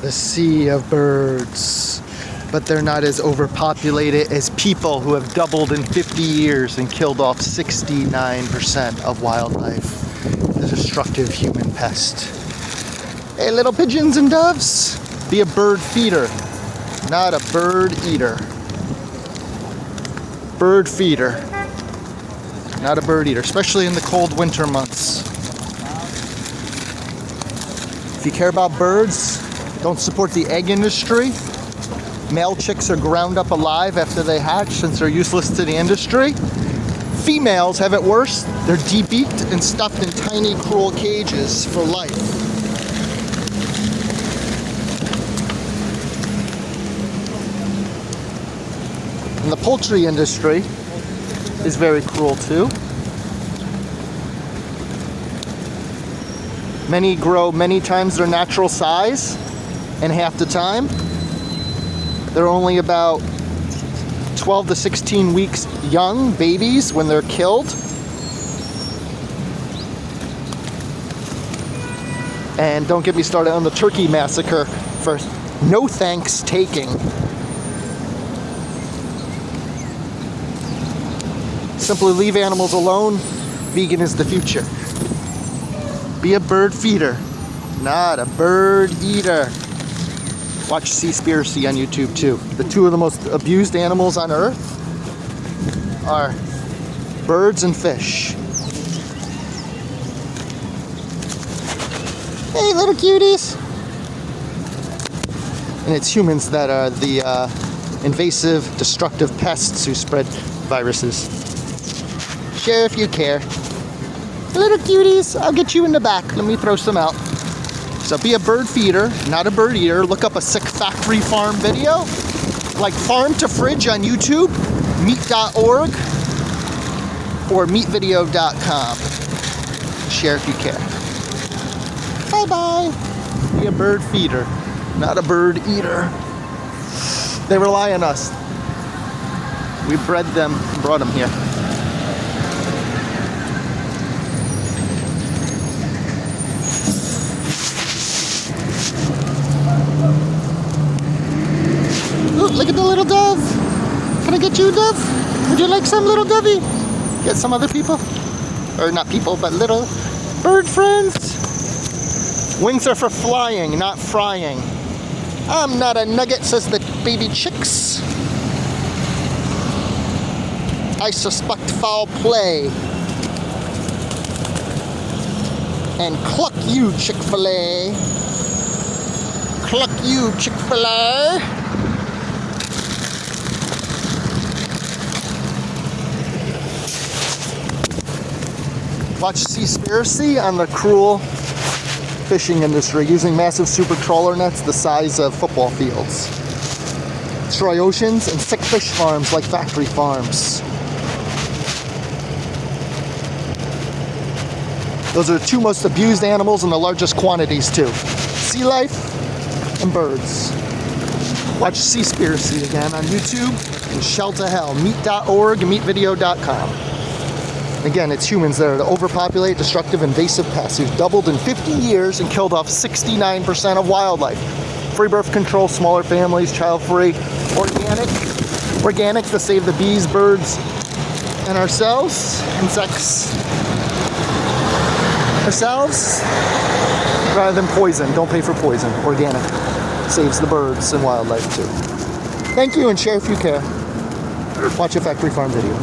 the sea of birds. But they're not as overpopulated as people who have doubled in 50 years and killed off 69% of wildlife. The destructive human pest. Hey, little pigeons and doves, be a bird feeder, not a bird eater. Bird feeder, not a bird eater, especially in the cold winter months. If you care about birds, don't support the egg industry. Male chicks are ground up alive after they hatch since they're useless to the industry. Females have it worse. They're debeaked and stuffed in tiny, cruel cages for life. And the poultry industry is very cruel too. Many grow many times their natural size in half the time. They're only about 12 to 16 weeks young, babies, when they're killed. And don't get me started on the turkey massacre for no thanks taking. Simply leave animals alone. Vegan is the future. Be a bird feeder, not a bird eater. Watch Seaspiracy on YouTube too. The two of the most abused animals on earth are birds and fish. Hey, little cuties. And it's humans that are the invasive, destructive pests who spread viruses. Share if you care. Little cuties, I'll get you in the back. Let me throw some out. So be a bird feeder, not a bird eater. Look up a sick factory farm video, like Farm to Fridge on YouTube, meat.org, or meatvideo.com. Share if you care. Bye-bye. Be a bird feeder, not a bird eater. They rely on us. We bred them, brought them here. Look at the little dove. Can I get you a dove? Would you like some, little dovey? Get some other people? Or not people, but little bird friends. Wings are for flying, not frying. I'm not a nugget, says the baby chicks. I suspect foul play. And cluck you, Chick-fil-A. Cluck you, Chick-fil-A. Watch Seaspiracy on the cruel fishing industry using massive super trawler nets the size of football fields. Destroy oceans and sick fish farms like factory farms. Those are the two most abused animals in the largest quantities too. Sea life and birds. Watch Seaspiracy again on YouTube and Shell to Hell, meat.org and meatvideo.com. Again, it's humans that are the overpopulated, destructive, invasive pests who've doubled in 50 years and killed off 69% of wildlife. Free birth control, smaller families, child-free, organic to save the bees, birds, and ourselves, insects, ourselves, rather than poison. Don't pay for poison. Organic saves the birds and wildlife too. Thank you, and share if you care. Watch a factory farm video.